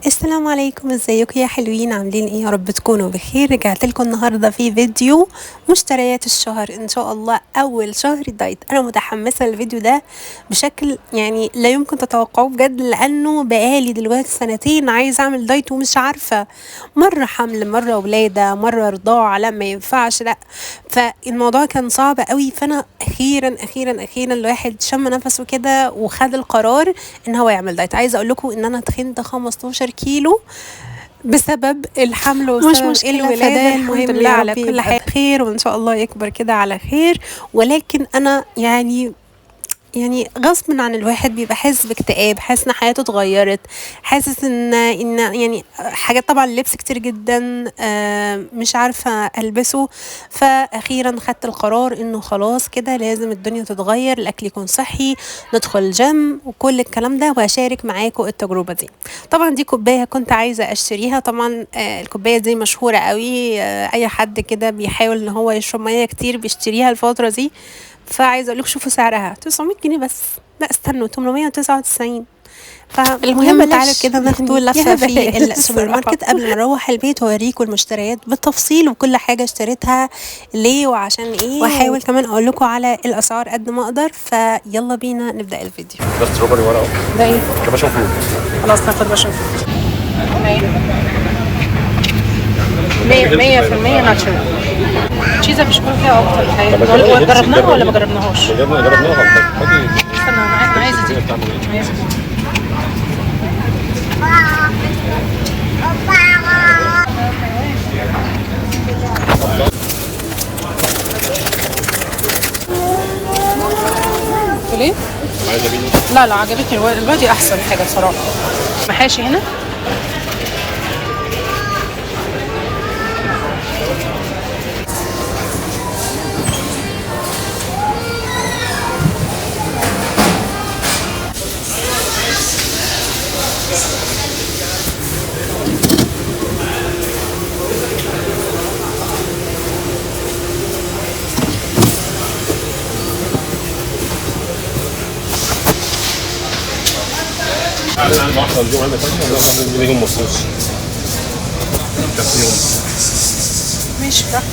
السلام عليكم، ازيكم يا حلوين؟ عاملين ايه؟ يا رب تكونوا بخير. رجعت لكم النهارده في فيديو مشتريات الشهر، ان شاء الله اول شهر دايت. انا متحمسه للفيديو ده بشكل يعني لا يمكن تتوقعوه بجد، لانه بقالي دلوقتي سنتين عايزه اعمل دايت ومش عارفه، مره حمل، مره ولاده، مره رضاعه، لا ما ينفعش، لا. فالموضوع كان صعب قوي. فانا اخيرا الواحد شم نفسه كده وخد القرار ان هو يعمل دايت. عايزه اقول لكم ان انا تخنت 15 كيلو بسبب الحمل مش وبسبب مشكلة، الولادة. فده المهم الحمد لله يا على رب كل يبقى حال. بخير وان شاء الله يكبر كده على خير. ولكن انا يعني غصب عن الواحد بيبقى حاسس باكتئاب، حاسس ان حياته اتغيرت، حاسس ان يعني حاجات، طبعا اللبس كتير جدا مش عارفه البسه. فاخيرا خدت القرار انه خلاص كده لازم الدنيا تتغير، الاكل يكون صحي، ندخل جيم وكل الكلام ده، وهشارك معاكم التجربه دي. طبعا دي كوبايه كنت عايزه اشتريها. طبعا الكوبايه دي مشهوره قوي، اي حد كده بيحاول ان هو يشرب ميه كتير بيشتريها الفتره دي. فعايزه اقول لكم شوفوا سعرها 900 جنيه بس، لا استنوا 899. فالمهم تعالوا معلش كده ناخدوا يعني لفه يا في بلاش السوبر الصراحة. ماركت قبل ما نروح البيت، واوريكم المشتريات بالتفصيل وكل حاجه اشتريتها ليه وعشان ايه، واحاول كمان اقول لكم على الاسعار قد ما اقدر. فيلا بينا نبدا الفيديو. ده ستروبري ورقه ده ايه؟ كباشن فروت. خلاص ناخد بشوف. 100% ناتشورال. تشيزا مش بيكون فيها اكتر الحقيقة. جربناها ولا ما جربناهاش؟ جربناها. استنى انا عايزة دي. عايزة دي. ليه؟ عايزه بيني. لا عجبتني الوادي احسن حاجة بصراحة. محاشي هنا. انا احسن اليوم عندك ولا ليهم مخصوص كافيون. ماشي براحتك.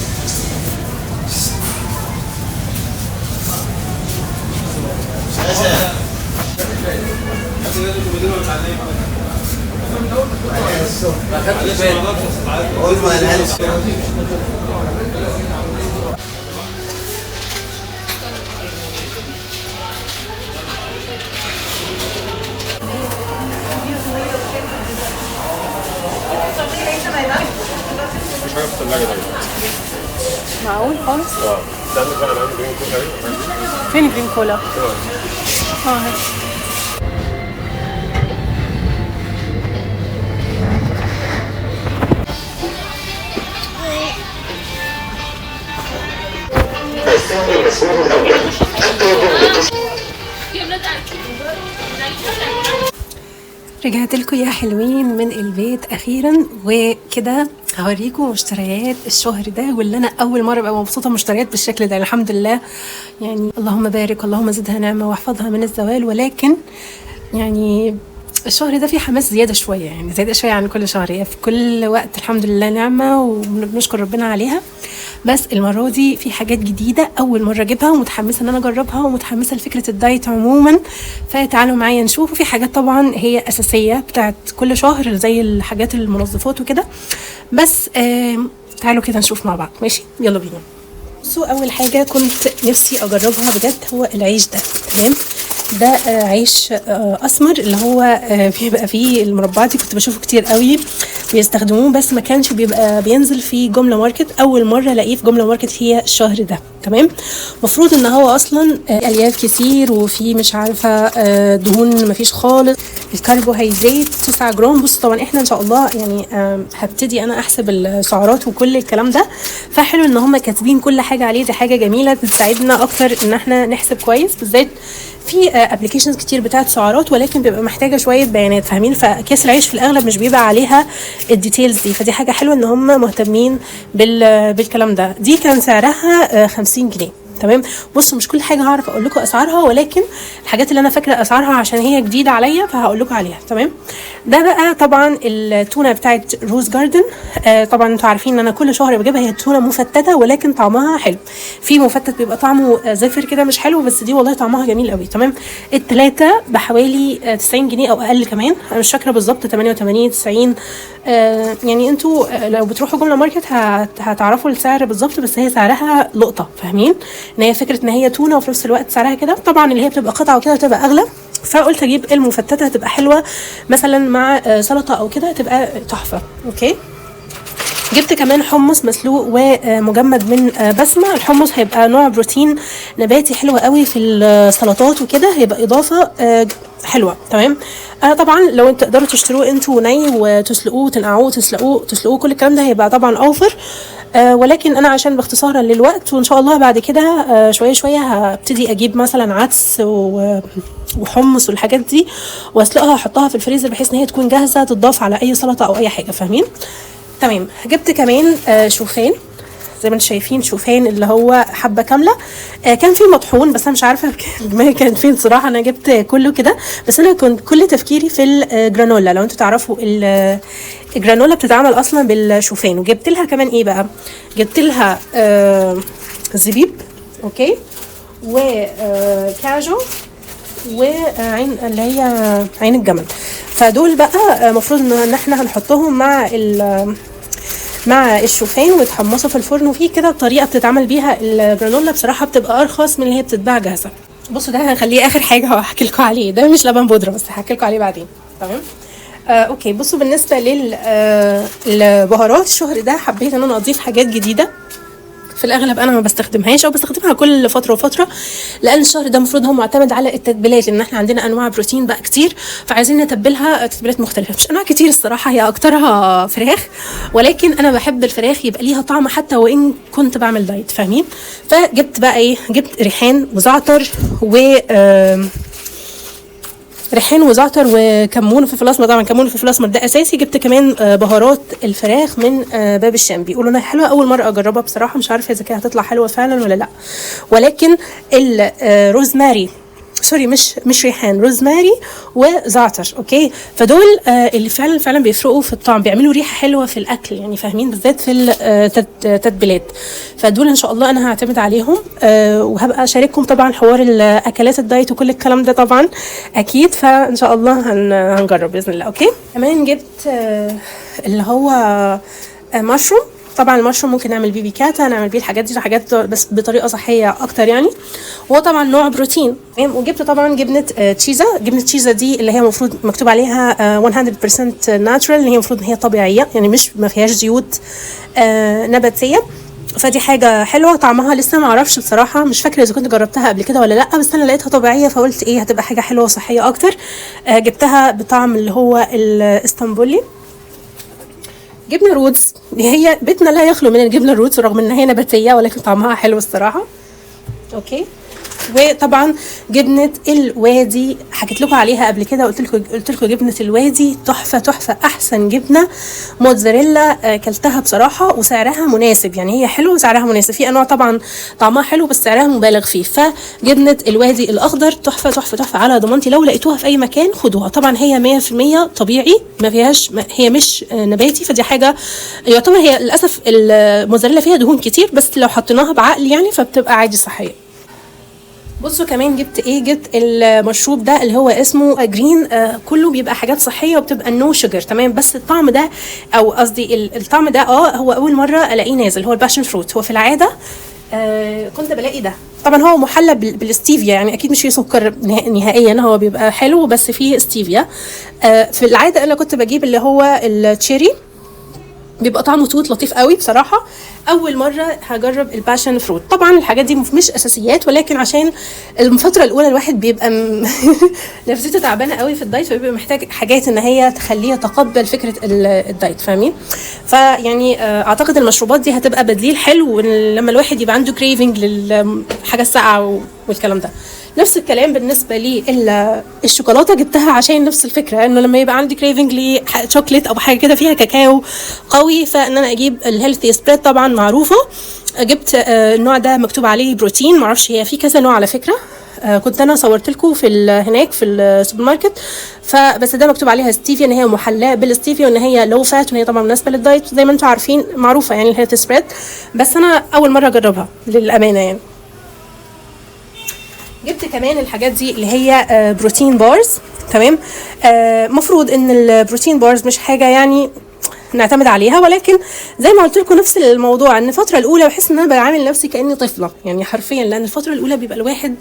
مفيش حاجه في الثلاجه ده. معقول خالص؟ ده عندك بقى، انا عندي جرين كولا اهي. فين جرين كولا؟ هي. رجعت لكم يا حلوين من البيت اخيرا، وكده هوريكم مشتريات الشهر ده، واللي انا اول مره ابقى مبسوطه مشتريات بالشكل ده، الحمد لله. يعني اللهم بارك، اللهم زدها نعمه واحفظها من الزوال. ولكن يعني الشهر ده فيه حماس زياده شويه، يعني زياده شويه عن كل شهر. هي في كل وقت الحمد لله نعمه وبنشكر ربنا عليها، بس المره دي في حاجات جديده اول مره اجيبها، ومتحمسه ان انا اجربها، ومتحمسه لفكره الدايت عموما. فتعالوا معايا نشوف. في حاجات طبعا هي اساسيه بتاعت كل شهر زي الحاجات المنظفات وكده، بس تعالوا كده نشوف مع بعض. ماشي يلا بينا. بصوا، اول حاجه كنت نفسي اجربها بجد هو العيش ده. تمام، ده عيش اسمر اللي هو بيبقى فيه المربعات دي، كنت بشوفه كتير قوي بيستخدموه، بس ما كانش بيبقى بينزل في جمله ماركت. اول مره الاقيه في جمله ماركت هي الشهر ده. تمام، مفروض ان هو اصلا الياف كتير، وفي مش عارفه دهون مفيش خالص، الكربوهيدرات 9 جرام. بص طبعا احنا ان شاء الله يعني هبتدي انا احسب السعرات وكل الكلام ده، فحلو ان هم كاتبين كل حاجه عليه. دي حاجه جميله بتساعدنا اكتر ان احنا نحسب كويس، بالذات في ابلكيشنز كتير بتاعت سعرات، ولكن بيبقى محتاجه شويه بيانات، فاهمين؟ فاكياس العيش في الاغلب مش بيبقى عليها الديتيلز دي، فدي حاجه حلوه ان هم مهتمين بالكلام ده. دي كان سعرها 50 جنيه. تمام. بصوا مش كل حاجه هعرف اقول لكم اسعارها، ولكن الحاجات اللي انا فاكره اسعارها عشان هي جديده عليا فهقول لكم عليها. تمام. ده بقى طبعا التونه بتاعت روز جاردن. طبعا انتوا عارفين ان انا كل شهر بجيبها، هي تونه مفتته ولكن طعمها حلو. في مفتت بيبقى طعمه زفر كده مش حلو، بس دي والله طعمها جميل قوي. تمام. الثلاثه بحوالي 90 جنيه او اقل كمان، انا مش فاكره بالظبط 88 90. يعني انتوا لو بتروحوا جمله ماركت هتعرفوا السعر بالظبط، بس هي سعرها لقطه، فاهمين ان هي فكره ان هي تونه وفي نفس الوقت سعرها كده. طبعا اللي هي بتبقى قطعه وكده هتبقى اغلى، فقلت اجيب المفتته هتبقى حلوه مثلا مع سلطه او كده هتبقى تحفه. اوكي. جبت كمان حمص مسلوق ومجمد من بسمة. الحمص هيبقى نوع بروتين نباتي حلو قوي في السلطات وكده، هيبقى اضافه حلوه. تمام. طبعا لو انتوا تقدروا تشتروه انتوا ني وتسلقوه وتنقعوه تسلقوه كل الكلام ده هيبقى طبعا اوفر. ولكن انا عشان باختصارا للوقت وان شاء الله بعد كده شويه شويه هبتدي اجيب مثلا عدس وحمص والحاجات دي واسلقها واحطها في الفريزر بحيث ان هي تكون جاهزه تضاف على اي سلطه او اي حاجه، فاهمين. تمام. جبت كمان شوفان زي ما انتم شايفين، شوفان اللي هو حبه كامله. كان في مطحون بس انا مش عارفه دماغي كانت فين صراحه، انا جبت كله كده. بس انا كنت كل تفكيري في الجرانولا. لو انتوا تعرفوا الجرانولا بتتعمل اصلا بالشوفان. وجبت لها كمان ايه بقى، جبت لها زبيب اوكي وكاجو وعين اللي هي عين الجمل. فدول بقى المفروض ان احنا هنحطهم مع الشوفان ويتحمصوا في الفرن. وفي كده طريقه بتتعمل بيها الجرانولا بصراحه بتبقى ارخص من اللي هي بتتباع جاهزه. بصوا ده هنخليه اخر حاجه وهحكي لكم عليه، ده مش لبن بودره بس هحكي لكم عليه بعدين. تمام. اوكي. بصوا بالنسبه للبهارات الشهر ده حبيت ان انا اضيف حاجات جديده. في الاغلب انا ما بستخدمهاش او بستخدمها كل فتره وفتره، لان الشهر ده المفروض هو معتمد على التتبيلات، لان احنا عندنا انواع بروتين بقى كتير فعايزين نتبلها تتبيلات مختلفه. مش انواع كتير الصراحه، هي اكترها فراخ، ولكن انا بحب الفراخ يبقى ليها طعم حتى وان كنت بعمل دايت، فاهمين. فجبت بقى ايه، جبت ريحان وزعتر ريحان وزعتر وكمون وفلفل اسمر. طبعا كمون وفلفل اسمر ده اساسي. جبت كمان بهارات الفراخ من باب الشام، بيقولوا انها حلوه، اول مره اجربها بصراحه، مش عارفه اذا كانت هتطلع حلوه فعلا ولا لا. ولكن الروزماري سوري مش ريحان، روزماري وزعتر. اوكي. فدول اللي فعلا بيفرقوا في الطعم، بيعملوا ريحه حلوه في الاكل يعني، فاهمين، بالذات في التتبيلات. فدول ان شاء الله انا هعتمد عليهم. وهبقى اشارككم طبعا حوار الاكلات الدايت وكل الكلام ده طبعا اكيد، فان شاء الله هنجرب باذن الله. اوكي. كمان جبت اللي هو مشروم. طبعا المشروم ممكن نعمل بيه بيكاتا، نعمل بيه الحاجات دي حاجات بس بطريقه صحيه اكتر يعني، وهو طبعا نوع بروتين. وجبت طبعا جبنه تشيزا. جبنه تشيزا دي اللي هي المفروض مكتوب عليها 100% ناتشرال، اللي هي المفروض ان هي طبيعيه يعني مش ما فيهاش زيوت نباتيه. فدي حاجه حلوه. طعمها لسه ما اعرفش بصراحه، مش فاكره اذا كنت جربتها قبل كده ولا لا، بس انا لقيتها طبيعيه فقلت ايه هتبقى حاجه حلوه وصحيه اكتر. جبتها بطعم اللي هو الاسطنبولي. جبنه رودز، هي بيتنا لا يخلو من الجبنه الرودز رغم ان هي نباتيه ولكن طعمها حلو الصراحه. اوكي. وطبعا جبنه الوادي حكيت لكم عليها قبل كده، قلت لكم جبنه الوادي تحفه، احسن جبنه موتزاريلا كلتها بصراحه، وسعرها مناسب يعني، هي حلوه وسعرها مناسب. في انواع طبعا طعمها حلو بس سعرها مبالغ فيه، فجبنه الوادي الاخضر تحفه على ضمانتي. لو لقيتوها في اي مكان خدوها. طبعا هي 100% طبيعي، ما فيهاش، هي مش نباتي، فدي حاجه يعتبر هي للاسف الموتزاريلا فيها دهون كتير، بس لو حطيناها بعقل يعني فبتبقى عادي صحيه. بصوا كمان جبت ايه، جبت المشروب ده اللي هو اسمه جرين. كله بيبقى حاجات صحيه وبتبقى نو شوجر. تمام. بس الطعم ده او قصدي الطعم ده هو اول مره الاقيه نازل، هو الباشن فروت. هو في العاده كنت بلاقي ده طبعا هو محلى بالستيفيا يعني، اكيد مش فيه سكر نهائيا، هو بيبقى حلو بس فيه ستيفيا. في العاده انا كنت بجيب اللي هو التشيري، بيبقى طعمه توت لطيف قوي بصراحه. اول مره هجرب الباشن فروت. طبعا الحاجات دي مش اساسيات، ولكن عشان الفتره الاولى الواحد بيبقى نفسيته تعبانه قوي في الدايت، فبيبقى محتاج حاجات ان هي تخليه يتقبل فكره الدايت، فاهمين. فيعني اعتقد المشروبات دي هتبقى بديل حلو لما الواحد يبقى عنده كريفنج للحاجه الساقعه والكلام ده. نفس الكلام بالنسبه لي الشوكولاته، جبتها عشان نفس الفكره، انه لما يبقى عندي كريفنج لشوكليت او حاجه كده فيها كاكاو قوي، فان انا اجيب الهيلثي سبريد طبعا معروفه. جبت النوع ده مكتوب عليه بروتين، معرفش هي في كذا نوع على فكره. كنت انا صورت لكم في هناك في السوبر ماركت، فبس ده مكتوب عليها ستيفيا، ان هي محلاه بالستيفيا، وان هي لو فات، وان هي طبعا مناسبه للدايت زي ما انتم عارفين، معروفه يعني الهيلث سبريد. بس انا اول مره اجربها للامانه يعني. جبت كمان الحاجات دي اللي هي بروتين بارز. تمام. مفروض ان البروتين بارز مش حاجه يعني نعتمد عليها، ولكن زي ما قلت لكم نفس الموضوع، ان الفتره الاولى بحس ان انا بعامل نفسي كاني طفله يعني حرفيا، لان الفتره الاولى بيبقى الواحد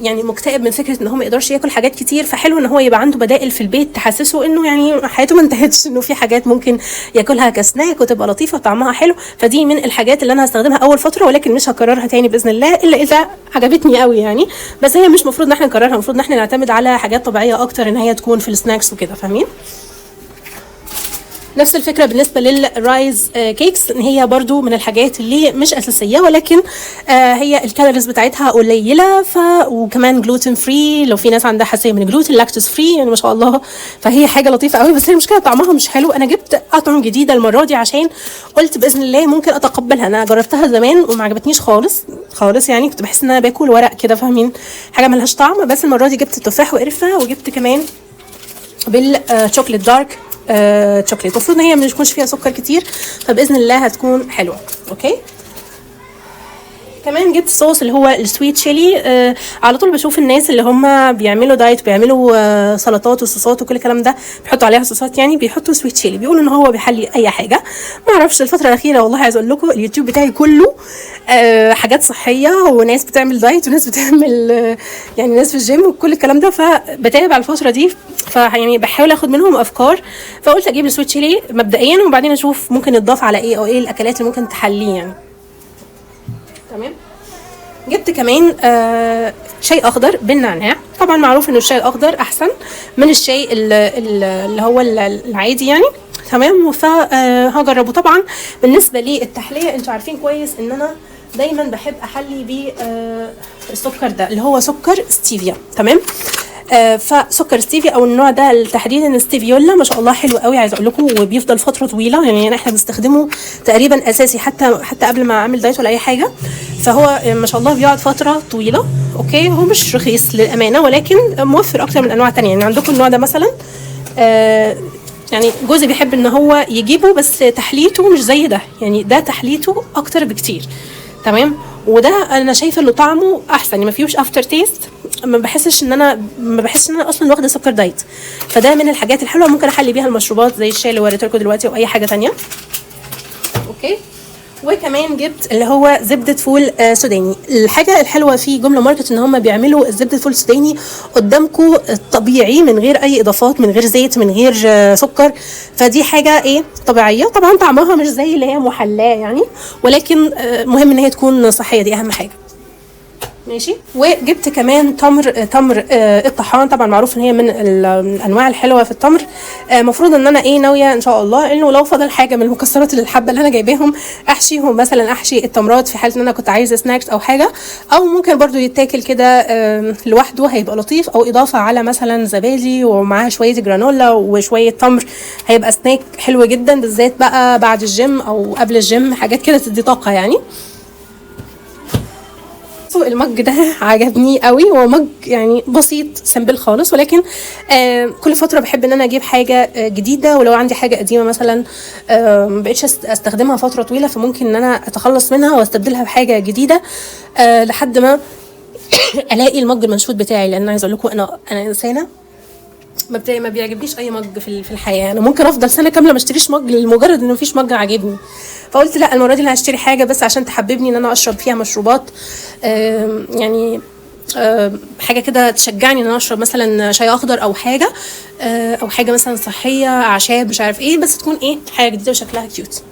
يعني مكتئب من فكره ان هو ما يقدرش ياكل حاجات كتير، فحلو ان هو يبقى عنده بدائل في البيت تحسسه انه يعني حياته ما انتهتش، انه في حاجات ممكن ياكلها كسناك وتبقى لطيفه وطعمها حلو. فدي من الحاجات اللي انا هستخدمها اول فتره، ولكن مش هكررها تاني باذن الله الا اذا عجبتني قوي يعني. بس هي مش مفروض ان احنا نكررها، المفروض ان احنا نعتمد على حاجات طبيعيه اكتر ان هي تكون في السناكس وكده، فاهمين؟ نفس الفكره بالنسبه للرايز كيكس، ان هي برضو من الحاجات اللي مش اساسيه، ولكن هي الكالوريز بتاعتها قليله، وكمان جلوتين فري لو في ناس عندها حساسيه من الجلوتين، لاكتوز فري يعني ما شاء الله. فهي حاجه لطيفه قوي، بس هي المشكله طعمها مش حلو. انا جبت اطعم جديده المره دي عشان قلت باذن الله ممكن اتقبلها. انا جربتها زمان وما عجبتنيش خالص خالص يعني، كنت بحس ان انا باكل ورق كده، فاهمين؟ حاجه ملهاش طعم. بس المره دي جبت تفاح وقرفه، وجبت كمان بالشوكليت دارك شوكليت. المفروض ان هي ما يكونش فيها سكر كتير، فباذن الله هتكون حلوه. اوكي. كمان جبت صوص اللي هو السويت شيلي. على طول بشوف الناس اللي هم بيعملوا دايت بيعملوا سلطات وصوصات وكل الكلام ده بيحطوا عليها صوصات، يعني بيحطوا سويت شيلي، بيقولوا ان هو بيحلي اي حاجه. ما اعرفش الفتره الاخيره والله عايز اقول لكم اليوتيوب بتاعي كله حاجات صحيه، وناس بتعمل دايت، وناس بتعمل يعني ناس في الجيم وكل الكلام ده، فبتابع الفتره دي، فيعني بحاول اخد منهم افكار. فقلت اجيب السويت شيلي مبدئيا، وبعدين اشوف ممكن يتضاف على ايه، او ايه الاكلات اللي ممكن تحليه يعني. تمام. جبت كمان شاي اخضر بالنعناع. طبعا معروف ان الشاي الاخضر احسن من الشاي اللي هو العادي يعني. تمام. فهجربه. طبعا بالنسبه للتحليه انتوا عارفين كويس ان انا دايما بحب احلي بالسكر ده اللي هو سكر ستيفيا. تمام. فسكر ستيفيا او النوع ده تحديدا ستيفيولا ما شاء الله حلو قوي، عايز اقول لكم، وبيفضل فتره طويله يعني احنا بنستخدمه تقريبا اساسي حتى قبل ما اعمل دايت ولا اي حاجه. فهو ما شاء الله بيقعد فتره طويله. اوكي. هو مش رخيص للامانه، ولكن موفر اكتر من انواع تانية. يعني عندكم النوع ده مثلا يعني جوزي بيحب ان هو يجيبه، بس تحليته مش زي ده، يعني ده تحليته اكتر بكتير. تمام. وده انا شايفه انه طعمه احسن، يعني ما فيهوش افتر تيست، ما بحسش ان انا اصلا واخده سكر دايت. فده من الحاجات الحلوه ممكن احلي بيها المشروبات زي الشاي اللي وريته لكم دلوقتي او اي حاجه تانية. اوكي. وكمان جبت اللي هو زبده فول سوداني. الحاجه الحلوه في جمله ماركت ان هم بيعملوا زبده فول سوداني قدامكم طبيعي، من غير اي اضافات، من غير زيت، من غير سكر. فدي حاجه ايه طبيعيه. طبعا طعمها مش زي اللي هي محلاه يعني، ولكن مهم ان هي تكون صحيه، دي اهم حاجه. ماشي. وجبت كمان تمر الطحان. طبعا معروف ان هي من الانواع الحلوه في التمر. مفروض ان انا ناويه ان شاء الله انه لو فضل حاجه من المكسرات الحبه اللي انا جايباهم احشيهم، مثلا احشي التمرات في حاله ان انا كنت عايزه سناكس او حاجه، او ممكن برضو يتاكل كده لوحده هيبقى لطيف، او اضافه على مثلا زبادي ومعاها شويه جرانولا وشويه تمر، هيبقى سناك حلو جدا، بالذات بقى بعد الجيم او قبل الجيم، حاجات كده تدي طاقه يعني. المج ده عجبني قوي. هو مج يعني بسيط سمبل خالص، ولكن كل فتره بحب ان انا اجيب حاجه جديده، ولو عندي حاجه قديمه مثلا مبقتش استخدمها فتره طويله، فممكن ان انا اتخلص منها واستبدلها بحاجه جديده لحد ما الاقي المج المنشود بتاعي. لان عايز اقول لكم انا انسانه ما بيعجبنيش اي مج في الحياه. انا ممكن افضل سنه كامله ما اشتريش مج لمجرد انه مفيش مج عاجبني. فقلت لا، المره دي انا هشتري حاجه بس عشان تحببني ان انا اشرب فيها مشروبات، يعني حاجه كده تشجعني ان انا اشرب مثلا شاي اخضر او حاجه مثلا صحيه، اعشاب، مش عارف ايه، بس تكون حاجه جديده وشكلها كيوت.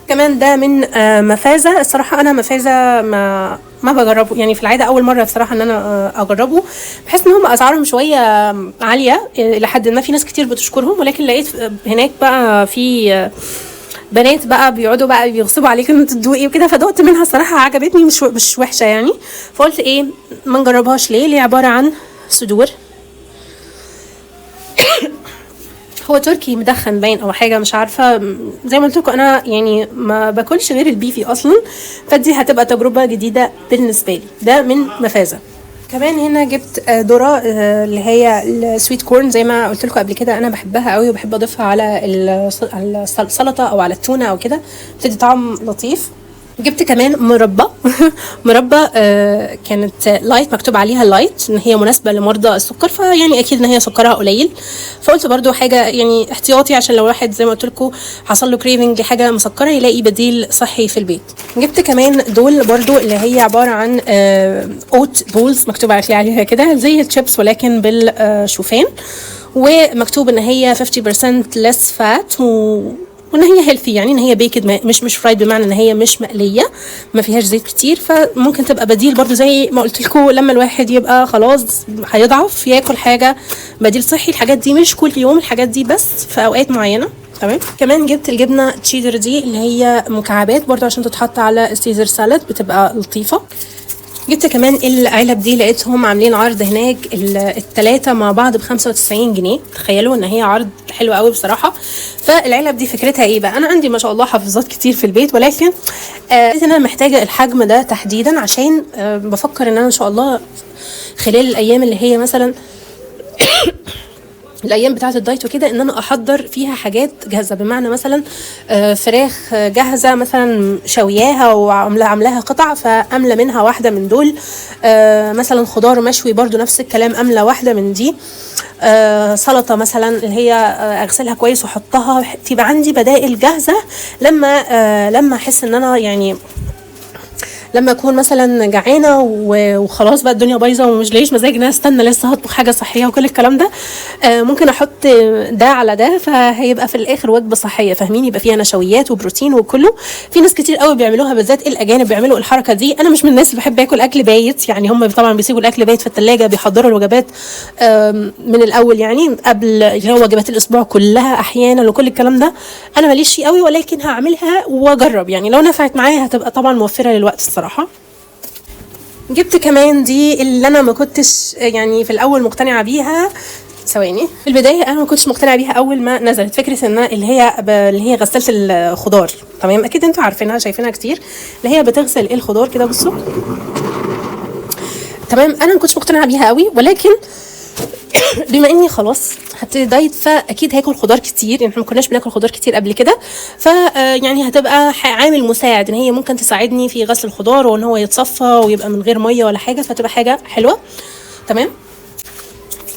كمان ده من مفازة. الصراحة أنا مفازة ما بجربه يعني، في العادة أول مرة بصراحة إن أنا أجربه. بحس إن هم أسعارهم شوية عالية لحد ما، في ناس كتير بتشكرهم، ولكن لقيت هناك بقى في بنات بقى بيقعدوا بقى بيغصبوا عليك إن انتوا تدوقي وكده، فدقت منها الصراحة عجبتني، مش وحشة يعني. فقلت ما نجربهاش ليه. عبارة عن صدور هو تركي مدخن باين او حاجه مش عارفه. زي ما قلت لكم انا يعني ما باكلش غير البيفي اصلا، فدي هتبقى تجربه جديده بالنسبه لي. ده من مفازه. كمان هنا جبت ذره اللي هي السويت كورن، زي ما قلت لكم قبل كده انا بحبها قوي وبحب اضيفها على السلطه او على التونه او كده، بتدي طعم لطيف. جبت كمان مربى مربى كانت لايت، مكتوب عليها لايت ان هي مناسبه لمرضى السكر، فيعني اكيد ان هي سكرها قليل، فقلت برضو حاجه يعني احتياطي عشان لو واحد زي ما قلت لكم حصل له كريفنج لحاجه مسكره يلاقي بديل صحي في البيت. جبت كمان دول برضو اللي هي عباره عن اوت بولز، مكتوب عليها كده زي الشيبس ولكن بالشوفان، ومكتوب ان هي 50% less fat وان هي هيلثي، يعني ان هي بيكد مش فرايد، بمعنى ان هي مش مقليه، ما فيهاش زيت كتير، فممكن تبقى بديل برضو زي ما قلت لكم لما الواحد يبقى خلاص هيضعف ياكل حاجه بديل صحي. الحاجات دي مش كل يوم، الحاجات دي بس في اوقات معينه. تمام. كمان جبت الجبنه تشيدر دي اللي هي مكعبات برضو عشان تتحط على السيزر سالاد، بتبقى لطيفه. جبت كمان العلب دي، لقيتهم عاملين عرض هناك التلاتة مع بعض ب95 جنيه. تخيلوا ان هي عرض حلو قوي بصراحة. فالعلب دي فكرتها ايه بقى؟ انا عندي ما شاء الله حافظات كتير في البيت، ولكن انا محتاجة الحجم ده تحديدا عشان بفكر ان انا ان شاء الله خلال الايام اللي هي مثلا الايام بتاعه الدايت وكده ان انا احضر فيها حاجات جاهزه، بمعنى مثلا فراخ جاهزه مثلا شوياها وعاملاها قطع فاملى منها واحده من دول، مثلا خضار مشوي برضو نفس الكلام املى واحده من دي، سلطه مثلا اللي هي اغسلها كويس واحطها، تبقى عندي بدائل جاهزه لما احس ان انا يعني لما اكون مثلا جعانه وخلاص بقى الدنيا بايظه ومش لاقيش مزاج ان انا استنى لسه هطبخ حاجه صحيه وكل الكلام ده، ممكن احط ده على ده، فهيبقى في الاخر وجبه صحيه. فاهمين؟ يبقى فيها نشويات وبروتين وكله. في ناس كتير قوي بيعملوها، بالذات الاجانب بيعملوا الحركه دي. انا مش من الناس اللي بحب اكل اكل بايت، يعني هم طبعا بيسيبوا الاكل بايت في الثلاجه، بيحضروا الوجبات من الاول يعني قبل اللي هو وجبات الاسبوع كلها احيانا وكل الكلام ده. انا ماليش فيه قوي، ولكن هعملها واجرب، يعني لو نفعت معايا هتبقى طبعا موفره للوقت الصراحه. جبت كمان دي اللي انا ما كنتش يعني في الاول مقتنعه بيها. ثواني، في البدايه انا ما كنتش مقتنعه بيها اول ما نزلت، فكره ان اللي هي غساله الخضار. تمام، اكيد انتوا عارفينها شايفينها كتير، اللي هي بتغسل الخضار كده. بصوا، تمام، انا ما كنتش مقتنعه بيها قوي، ولكن بما اني خلاص هبتدي دايت فاكيد هاكل خضار كتير، يعني احنا ما كناش بناكل خضار كتير قبل كده، ف يعني هتبقى عامل مساعد ان هي ممكن تساعدني في غسل الخضار وان هو يتصفى ويبقى من غير ميه ولا حاجه، فتبقى حاجه حلوه. تمام.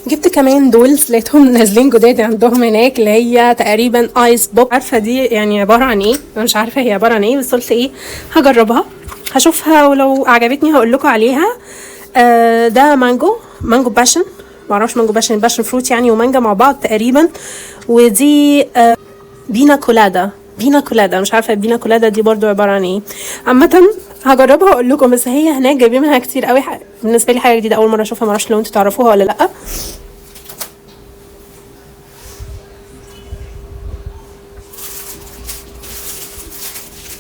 جبت كمان دول لقيتهم نازلين جداد عندهم هناك، اللي هي تقريبا ايس بوب. عارفه دي يعني عباره عن ايه؟ انا مش عارفه هي عباره عن ايه، بس قلت ايه هجربها هشوفها ولو عجبتني هقول لكم عليها. ده مانجو باشن، معرفش مانجو باشن فروت يعني ومانجا مع بعض تقريبا. ودي بينا كولادا مش عارفه بينا كولادا دي برضو عباره عن ايه. عامه هجربها واقول لكم، بس هي هناك جايبين منها كتير قوي، بالنسبه لي حاجه جديده اول مره اشوفها، معرفش لو انتوا تعرفوها ولا لا.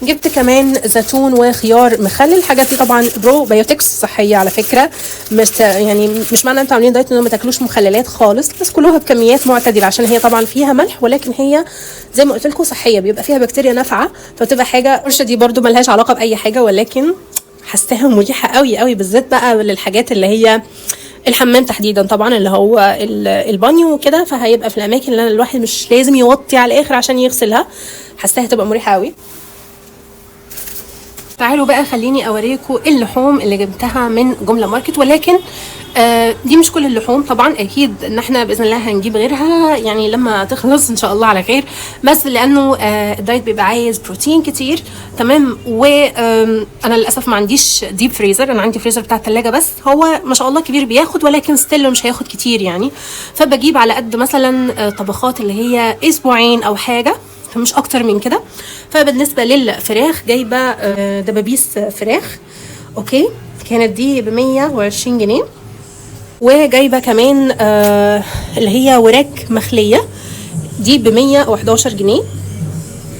جبت كمان زيتون وخيار مخلل. الحاجات دي طبعا بروبيوتكس صحيه على فكره، مش معنى انتوا عاملين دايت ان ما تاكلوش مخللات خالص، بس كلوها بكميات معتدله، عشان هي طبعا فيها ملح، ولكن هي زي ما قلت لكم صحيه، بيبقى فيها بكتيريا نافعه، فتبقى حاجه. القرشه دي برده ملهاش علاقه باي حاجه، ولكن حسيتها مريحه قوي قوي، بالذات بقى للحاجات اللي هي الحمام تحديدا طبعا، اللي هو البانيو وكده، فهيبقى في الاماكن اللي الواحد مش لازم يوطي على الاخر عشان يغسلها. حسيتها هتبقى مريحه قوي. تعالوا بقى خليني اوريكم اللحوم اللي جبتها من جمله ماركت، ولكن دي مش كل اللحوم طبعا، اكيد ان احنا باذن الله هنجيب غيرها يعني لما تخلص ان شاء الله على خير، بس لانه الدايت بيبقى عايز بروتين كتير. تمام. وانا للاسف ما عنديش ديب فريزر، انا عندي فريزر بتاع الثلاجه بس، هو ما شاء الله كبير بياخد، ولكن ستيل مش هياخد كتير يعني، فبجيب على قد مثلا طبخات اللي هي اسبوعين او حاجه، مش اكتر من كده. فبالنسبه للفراخ جايبه دبابيس فراخ، اوكي، كانت دي ب120 جنيه. وجايبه كمان اللي هي وراك مخليه، دي ب111 جنيه،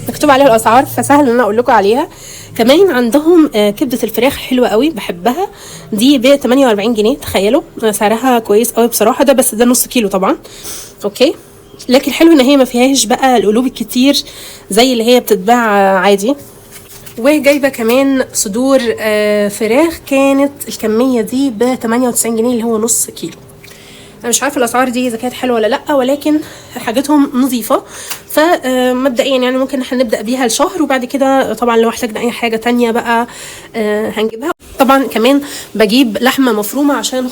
مكتوب عليها الاسعار فسهل ان انا اقول لكم عليها. كمان عندهم كبده الفراخ حلوه قوي بحبها، دي ب48 جنيه. تخيلوا سعرها كويس قوي بصراحه، ده بس ده نص كيلو طبعا، اوكي. لكن حلو ان هي ما فيهاش بقى القلوب الكتير زي اللي هي بتتباع عادي. وجايبه كمان صدور فراخ، كانت الكميه دي ب 98 جنيه اللي هو نص كيلو. انا مش عارفه الاسعار دي اذا كانت حلوه ولا لا، ولكن حاجتهم نظيفه. فمبدئيا يعني ممكن احنا نبدا بيها الشهر، وبعد كده طبعا لو احتاجنا اي حاجه تانية بقى هنجيبها. طبعا كمان بجيب لحمه مفرومه عشان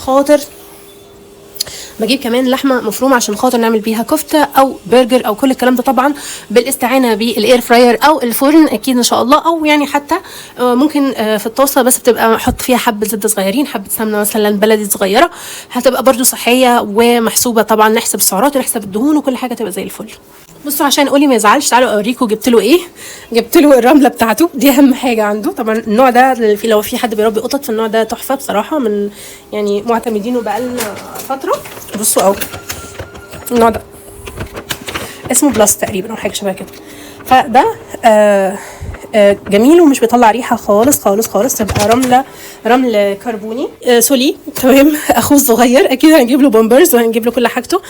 خاطر نعمل بيها كفته او برجر او كل الكلام ده، طبعا بالاستعانه بالاير فراير او الفرن اكيد ان شاء الله، او يعني حتى ممكن في الطاسه، بس بتبقى احط فيها حبه زبده صغيرين، حبه سمنه مثلا بلدي صغيره، هتبقى برده صحيه ومحسوبه. طبعا نحسب السعرات ونحسب الدهون وكل حاجه تبقى زي الفل. بصوا عشان قولي ما يزعلش، تعالوا اوريكم جبت له ايه. جبت له الرمله بتاعته، دي اهم حاجه عنده. طبعا النوع ده لو في حد بيربي قطط، فالنوع ده تحفه بصراحه، من يعني معتمدينه بقالنا فتره. بصوا اهو النوع ده اسمه بلاس تقريبا او حاجه شبه كده. فده جميل ومش بيطلع ريحه خالص خالص خالص. تبقى رمل كربوني سولي، تمام. اخوه الصغير اكيد هنجيب له بامبرز وهنجيب له كل حاجته.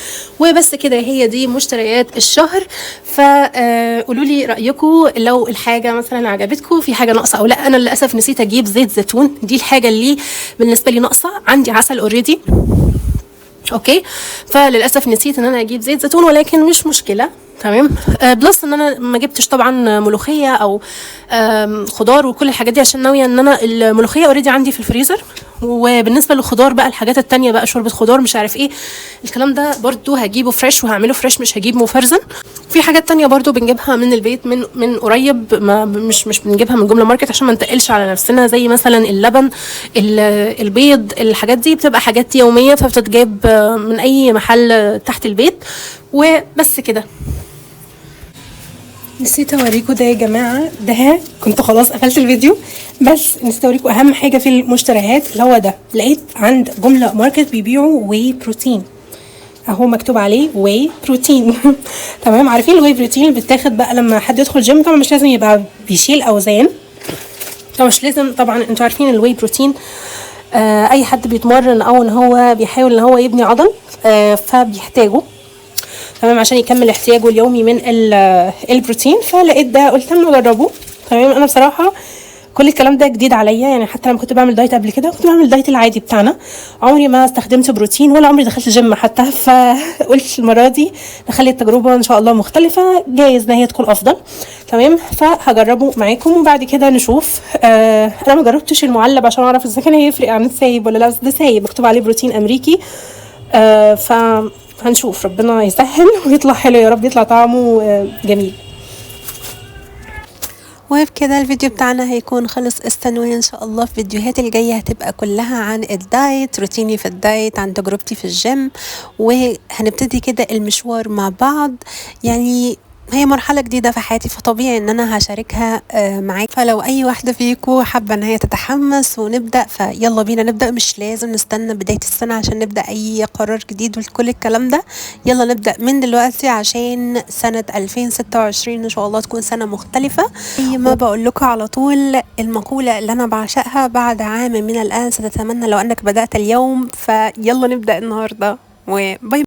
وبس كده، هي دي مشتريات الشهر. فقولوا لي رايكم لو الحاجه مثلا عجبتكم، في حاجه ناقصه او لا. انا للاسف نسيت اجيب زيت زيتون، دي الحاجه اللي بالنسبه لي ناقصه. عندي عسل اوريدي اوكي، فللاسف نسيت ان انا اجيب زيت زيتون، ولكن مش مشكله تمام. بلس ان انا ما جبتش طبعا ملوخيه او خضار وكل الحاجات دي، عشان ناويه ان انا الملوخيه اوريدي عندي في الفريزر. وبالنسبه للخضار بقى، الحاجات التانية بقى، شوربه خضار مش عارف ايه الكلام ده، برضو هجيبه فريش وهعمله فريش، مش هجيب مفرزن. في حاجات تانية برضو بنجيبها من البيت من قريب، ما مش بنجيبها من جمله ماركت عشان ما نتقلش على نفسنا، زي مثلا اللبن، البيض، الحاجات دي بتبقى حاجات يوميه، فبتتجاب من اي محل تحت البيت. وبس كده. نسيت اوريكم ده يا جماعه، ده كنت خلاص قفلت الفيديو، بس نسيت اوريكم اهم حاجه في المشتريات اللي هو ده. لقيت عند جمله ماركت بيبيعوا واي بروتين، اهو مكتوب عليه واي بروتين تمام. عارفين الواي بروتين اللي بتاخد بقى لما حد يدخل جيم؟ طبعا مش لازم يبقى بيشيل اوزان، طبعا مش لازم. طبعا انتوا عارفين الواي بروتين اي حد بيتمرن او ان هو بيحاول ان هو يبني عضل فبيحتاجه تمام عشان يكمل احتياجه اليومي من البروتين. فلقيت ده قلت اما اجربه تمام. انا بصراحه كل الكلام ده جديد عليا، يعني حتى لما كنت بعمل دايت قبل كده كنت بعمل الدايت العادي بتاعنا، عمري ما استخدمت بروتين ولا عمري دخلت جيم حتى. فقلت المره دي نخلي التجربه ان شاء الله مختلفه، جايز ان هي تكون افضل تمام. فهجربه معاكم وبعد كده نشوف. انا ما جربتش المعلب عشان اعرف اذا كان هيفرق عن السايب ولا لا، بس ده سايب مكتوب عليه بروتين امريكي. فهنشوف، ربنا يسهل ويطلع حلو يا رب، يطلع طعمه جميل. وبكده الفيديو بتاعنا هيكون خلص. استنوني ان شاء الله في فيديوهات الجايه، هتبقى كلها عن الدايت، روتيني في الدايت، عن تجربتي في الجيم، وهنبتدي كده المشوار مع بعض. يعني هي مرحلة جديدة في حياتي، فطبيعي ان انا هشاركها معاك. فلو اي واحدة فيكم حابة ان هي تتحمس ونبدأ، فيلا بينا نبدأ. مش لازم نستنى بداية السنة عشان نبدأ اي قرار جديد وكل الكلام ده. يلا نبدأ من دلوقتي عشان سنة 2026 ان شاء الله تكون سنة مختلفة. زي ما بقول لكم على طول، المقولة اللي انا بعشقها: بعد عام من الان ستتمنى لو انك بدأت اليوم. فيلا نبدأ النهاردة، وباي.